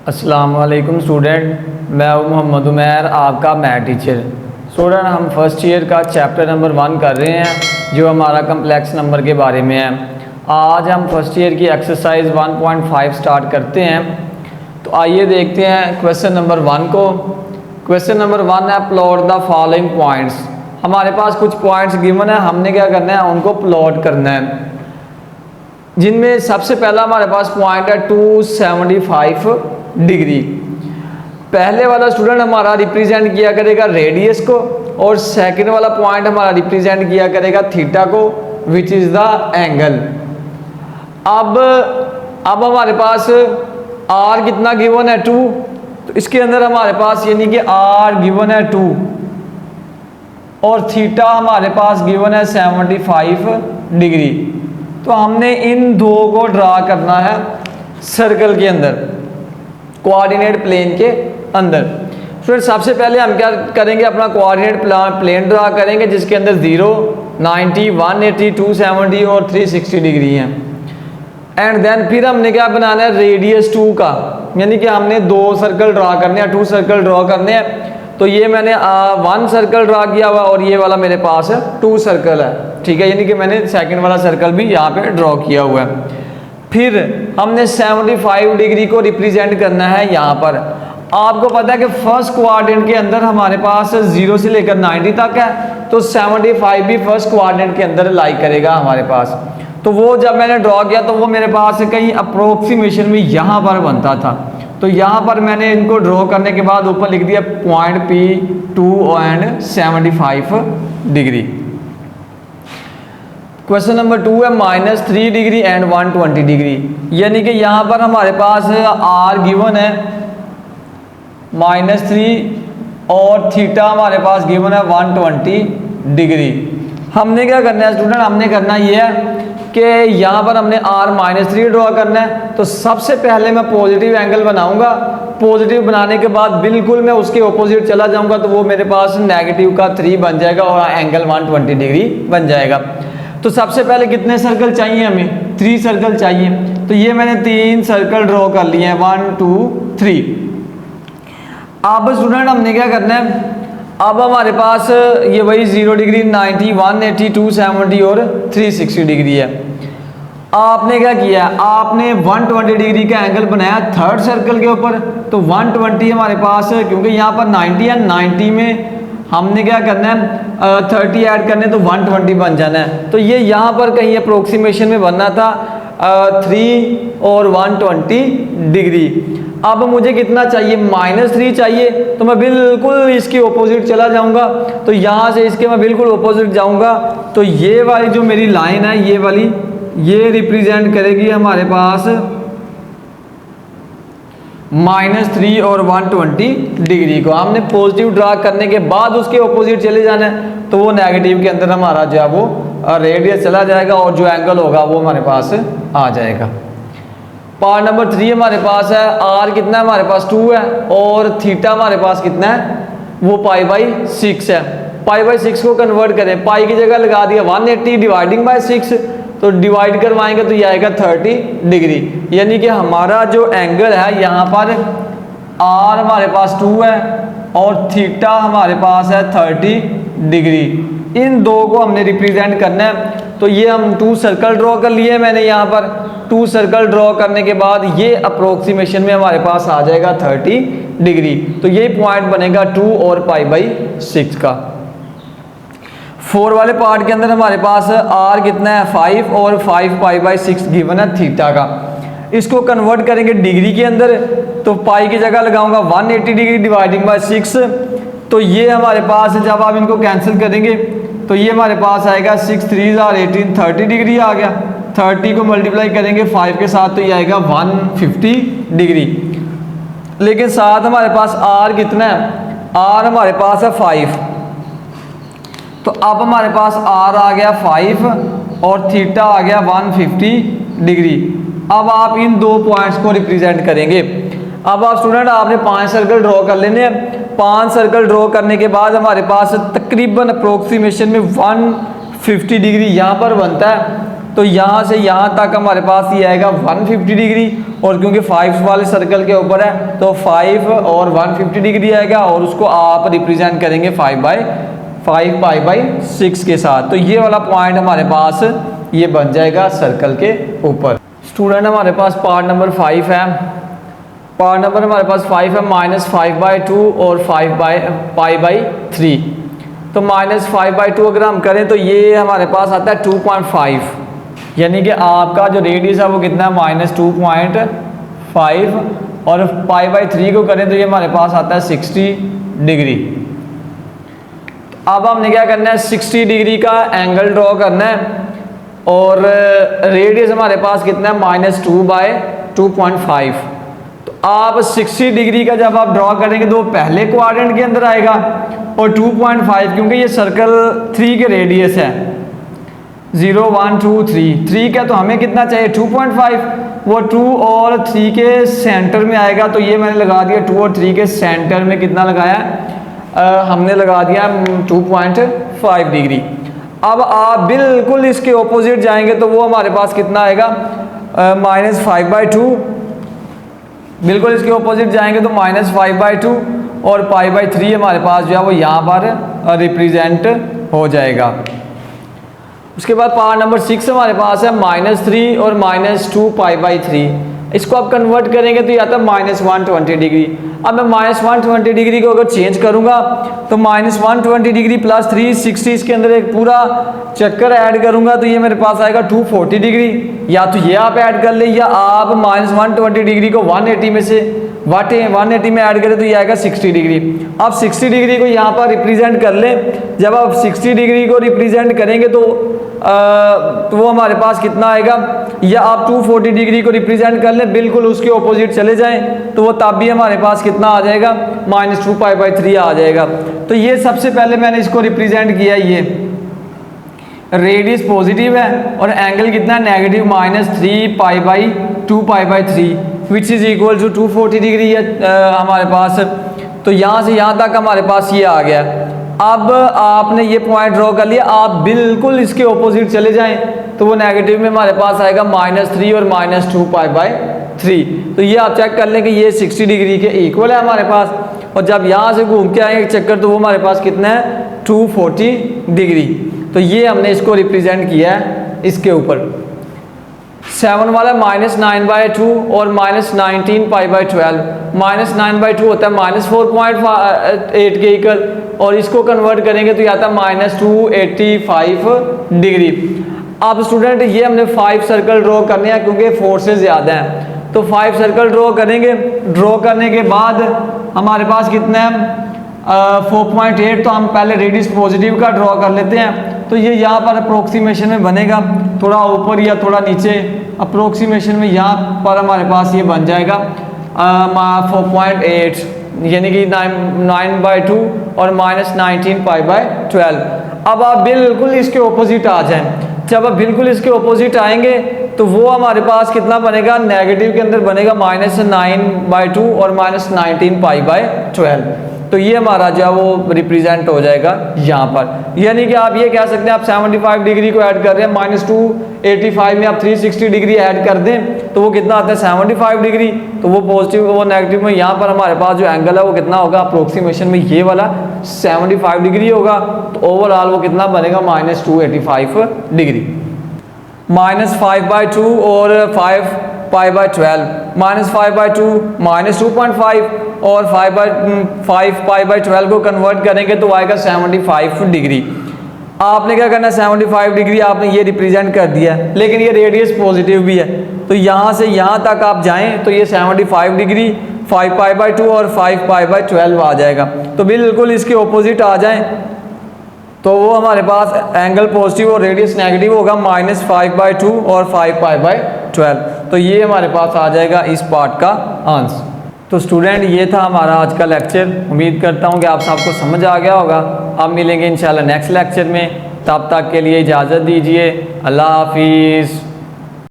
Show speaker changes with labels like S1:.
S1: अस्सलाम वालेकुम स्टूडेंट, मैं हूं मोहम्मद उमैर, आपका मैथ टीचर। स्टूडेंट, हम फर्स्ट ईयर का चैप्टर नंबर 1 कर रहे हैं जो हमारा कम्प्लेक्स नंबर के बारे में है। आज हम फर्स्ट ईयर की एक्सरसाइज 1.5 स्टार्ट करते हैं। तो आइए देखते हैं क्वेश्चन नंबर 1 को। क्वेश्चन नंबर 1 है प्लॉट द फॉलोइंग पॉइंट्स। हमारे पास कुछ पॉइंट्स गिवन है, हमने क्या करना है, उनको प्लॉट करना है। जिनमें सबसे पहला हमारे पास पॉइंट है 275 डिग्री। पहले वाला स्टूडेंट हमारा रिप्रेजेंट किया करेगा रेडियस को, और सेकंड वाला पॉइंट हमारा रिप्रेजेंट किया करेगा थीटा को, विच इज द एंगल। अब हमारे पास आर कितना गिवन है 2, तो इसके अंदर हमारे पास यानी कि आर गिवन है 2 और थीटा हमारे पास गिवन है 75 डिग्री। तो हमने इन दो को ड्रा करना है सर्कल के अंदर, कोऑर्डिनेट प्लेन के अंदर। फिर सबसे पहले हम क्या करेंगे, अपना कोऑर्डिनेट प्लेन ड्रा करेंगे जिसके अंदर 0, 90, 180, 270 और 360 डिग्री है। एंड देन फिर हमने क्या बनाना है, रेडियस 2 का, यानी कि हमने 2 सर्कल ड्रा करने हैं, 2 सर्कल ड्रॉ करने हैं। तो ये मैंने 1 सर्कल ड्रा किया हुआ और ये वाला मेरे पास 2 सर्कल है, ठीक है, यानी कि मैंने सेकंड वाला सर्कल भी यहाँ पे ड्रॉ किया हुआ है। फिर हमने 75 डिग्री को रिप्रेजेंट करना है यहाँ पर। आपको पता है कि फर्स्ट क्वाड्रेंट के अंदर हमारे पास 0 से लेकर 90 तक है, तो 75 भी फर्स्ट क्वाड्रेंट के अंदर लाई करेगा हमारे पास। तो वो जब मैंने ड्रॉ किया तो वो मेरे पास कहीं अप्रोक्सीमेशन में यहाँ पर बनता था। तो यहाँ पर मैंने इनको ड्रॉ करने के बाद ऊपर लिख दिया point P2 and 75 degree. Question number 2 है -3 डिग्री एंड 120 डिग्री, यानी कि यहाँ पर हमारे पास आर गिवन है -3 और थीटा हमारे पास गिवन है 120 डिग्री। हमने क्या करना है स्टूडेंट, हमने करना ये है कि यहाँ पर हमने r -3 ड्रॉ करना है। तो सबसे पहले मैं पॉजिटिव एंगल बनाऊंगा, पॉजिटिव बनाने के बाद बिल्कुल मैं उसके ऑपोजिट चला जाऊंगा तो वो मेरे पास नेगेटिव का 3 बन जाएगा और एंगल 120 डिग्री बन जाएगा। तो सबसे पहले कितने सर्कल चाहिए, हमें 3 सर्कल चाहिए। तो ये मैंने 3 सर्कल ड्रॉ कर लिए हैं, 1 2 3। अब स्टूडेंट हमने क्या करना है, अब हमारे पास ये वही 0 डिग्री, 90, 180, 270 और 360 डिग्री है। आपने क्या किया, आपने 120 डिग्री का एंगल बनाया थर्ड सर्कल के ऊपर। तो 120 हमारे पास, क्योंकि यहाँ पर 90 है, 90 में हमने क्या करना है 30 ऐड करने, तो 120 बन जाना है। तो ये यहाँ पर कहीं अप्रोक्सीमेशन में बनना था 3 और 120 डिग्री। अब मुझे कितना चाहिए, -3 चाहिए, तो मैं बिल्कुल इसके ऑपोजिट चला जाऊंगा। तो यहाँ से इसके मैं बिल्कुल ऑपोजिट जाऊंगा तो ये वाली जो मेरी लाइन है, ये वाली, ये रिप्रेजेंट करेगी हमारे पास -3 और 120 डिग्री को। हमने पॉजिटिव ड्रा करने के बाद उसके ऑपोजिट चले जाना है, तो वो नेगेटिव के अंदर हमारा जो है वो रेडियस चला जाएगा और जो एंगल होगा वो हमारे पास आ जाएगा। पार्ट नंबर 3 हमारे पास है, आर कितना है हमारे पास 2 है और थीटा हमारे पास कितना है, वो π/6 है। π/6 को कन्वर्ट करें, पाई की जगह लगा दिया 180 डिवाइडिंग बाय 6, तो डिवाइड करवाएंगे तो ये आएगा 30 डिग्री। यानी कि हमारा जो एंगल है यहाँ पर आर हमारे पास 2 है और थीटा हमारे पास है 30 डिग्री। इन दो को हमने रिप्रेजेंट करना है। तो ये हम 2 सर्कल ड्रॉ कर लिए मैंने यहाँ पर। 2 सर्कल ड्रॉ करने के बाद ये अप्रोक्सीमेशन में हमारे पास आ जाएगा 30 डिग्री। तो यही पॉइंट बनेगा 2 और π/6 का। 4 वाले पार्ट के अंदर हमारे पास r कितना है 5 और 5 π/6 गिवन है थीटा का। इसको कन्वर्ट करेंगे डिग्री के अंदर, तो पाई की जगह लगाऊंगा 180 डिग्री डिवाइडिंग बाय 6। तो ये हमारे पास जब आप इनको कैंसिल करेंगे तो ये हमारे पास आएगा 6 3 18 30 डिग्री आ गया। 30 को मल्टीप्लाई करेंगे 5 के साथ तो ये आएगा 150 डिग्री। लेकिन साथ हमारे पास r कितना है, r हमारे पास है 5। तो अब हमारे पास r आ गया 5 और थीटा आ गया 150 डिग्री। अब आप इन 2 पॉइंट्स को रिप्रेजेंट करेंगे। अब आप स्टूडेंट आपने 5 सर्कल ड्रॉ कर लेने हैं। 5 सर्कल ड्रॉ करने के बाद हमारे पास तकरीबन अप्रोक्सीमेशन में 150 डिग्री यहाँ पर बनता है तो यहाँ से यहाँ तक हमारे पास ये आएगा 150 डिग्री, और क्योंकि 5 वाले सर्कल के ऊपर है तो 5 और 150 डिग्री आएगा, और उसको आप रिप्रेजेंट करेंगे 5/6 के साथ। तो ये वाला पॉइंट हमारे पास ये बन जाएगा सर्कल के ऊपर। स्टूडेंट हमारे पास पार्ट नंबर 5 है। पार्ट नंबर हमारे पास 5 है -5/2 और 5/3। तो -5/2 अगर हम करें तो ये हमारे पास आता है 2.5, यानी कि आपका जो रेडियस है वो कितना है -2.5, और 5/3 को करें तो ये हमारे पास आता है 60 डिग्री। अब हमने क्या करना है, 60 डिग्री का एंगल ड्रॉ करना है, और रेडियस हमारे पास कितना है -2/2.5। तो आप 60 डिग्री का जब आप ड्रॉ करेंगे तो वो पहले क्वाड्रेंट के अंदर आएगा, और 2.5 क्योंकि ये सर्कल 3 के रेडियस है, 0 1 2 3 का, तो हमें कितना चाहिए 2.5, वो 2 और 3 के सेंटर में आएगा। तो ये मैंने लगा दिया 2 और 3 के सेंटर में कितना लगाया, हमने लगा दिया 2.5 डिग्री। अब आप बिल्कुल इसके ऑपोजिट जाएंगे तो वो हमारे पास कितना आएगा -5/2, बिल्कुल इसके ऑपोजिट जाएंगे तो -5/2, और π/3 हमारे पास जो है वो यहाँ पर रिप्रेजेंट हो जाएगा। उसके बाद पार्ट नंबर 6 हमारे पास है -3 और -2 π/3। इसको आप कन्वर्ट करेंगे तो ये आता है -120 डिग्री। अब मैं -120 डिग्री को अगर चेंज करूंगा तो -120 डिग्री प्लस 360, इसके अंदर एक पूरा चक्कर ऐड करूंगा तो ये मेरे पास आएगा 240 डिग्री। या तो ये आप ऐड कर ले, या आप -120 डिग्री को 180 में से 180 में ऐड करें तो ये आएगा 60 डिग्री। आप 60 डिग्री को यहाँ पर रिप्रेजेंट कर लें। जब आप 60 डिग्री को रिप्रेजेंट करेंगे तो वो हमारे पास कितना आएगा, या आप 240 डिग्री को रिप्रेजेंट कर लें, बिल्कुल उसके ऑपोजिट चले जाएं तो वो तब भी हमारे पास कितना आ जाएगा -2 π/3 आ जाएगा। तो ये सबसे पहले मैंने इसको रिप्रेजेंट किया, ये रेडियस पॉजिटिव है और एंगल कितना है negative -3 π/2 π/3 which is equal to 240 degree है हमारे पास। तो यहाँ से यहाँ तक हमारे पास ये आ गया। अब आपने ये पॉइंट ड्रॉ कर लिया, आप बिल्कुल इसके ऑपोजिट चले जाएं तो वो नेगेटिव में हमारे पास आएगा -3 और -2 π/3। तो ये आप चेक कर लें कि ये 60 डिग्री के इक्वल है हमारे पास, और जब यहाँ से घूम के आएंगे चक्कर तो वो हमारे पास कितना है 240 डिग्री। तो ये हमने इसको रिप्रेजेंट किया है इसके ऊपर। 7 वाला -9/2 और -19 π/12। -9/2 होता है -4.8 के इक्वल, और इसको कन्वर्ट करेंगे तो ये आता है -285 डिग्री। अब स्टूडेंट ये हमने 5 सर्कल ड्रॉ करने हैं क्योंकि फोर्सेस ज़्यादा हैं, तो 5 सर्कल ड्रॉ करेंगे। ड्रॉ करने के बाद हमारे पास कितना है 4.8, तो हम पहले रेडियस पॉजिटिव का ड्रॉ कर लेते हैं। तो ये यहाँ पर अप्रोक्सीमेशन में बनेगा, थोड़ा ऊपर या थोड़ा नीचे, अप्रोक्सीमेशन में यहाँ पर हमारे पास ये बन जाएगा 4.8, यानी कि 9/2 और -19 π/12। अब आप बिल्कुल इसके ऑपोजिट आ जाएं। जब आप बिल्कुल इसके ऑपोजिट आएंगे तो वो हमारे पास कितना बनेगा, नेगेटिव के अंदर बनेगा -9/2 और -19 π/12। तो ये हमारा जो है वो रिप्रेजेंट हो जाएगा यहाँ पर। यानी कि आप ये कह सकते हैं आप 75 डिग्री को ऐड कर रहे हैं, -285 में आप 360 डिग्री ऐड कर दें तो वो कितना आता है 75 डिग्री। तो वो पॉजिटिव वो नेगेटिव में यहाँ पर हमारे पास जो एंगल है वो कितना होगा, अप्रोक्सीमेशन में ये वाला 75 डिग्री होगा। तो ओवरऑल वो कितना बनेगा -285 डिग्री। -5/2 और 5 π/12, -5/2 -2.5 और 5 π/12 को कन्वर्ट करेंगे तो आएगा 75 डिग्री। आपने क्या करना है 75 डिग्री आपने ये रिप्रेजेंट कर दिया है, लेकिन ये रेडियस पॉजिटिव भी है तो यहाँ से यहाँ तक आप जाएं तो ये 75 डिग्री 5 π/2 और 5 π/12 आ जाएगा। तो बिल्कुल इसके ऑपोजिट आ जाएं तो वो हमारे पास एंगल पॉजिटिव और रेडियस नेगेटिव होगा -5/2 और 5 π/12। तो ये हमारे पास आ जाएगा इस पार्ट का आंसर। तो स्टूडेंट ये था हमारा आज का लेक्चर। उम्मीद करता हूँ कि आप सबको समझ आ गया होगा। अब मिलेंगे इंशाल्लाह नेक्स्ट लेक्चर में, तब तक के लिए इजाज़त दीजिए। अल्लाह हाफिज़।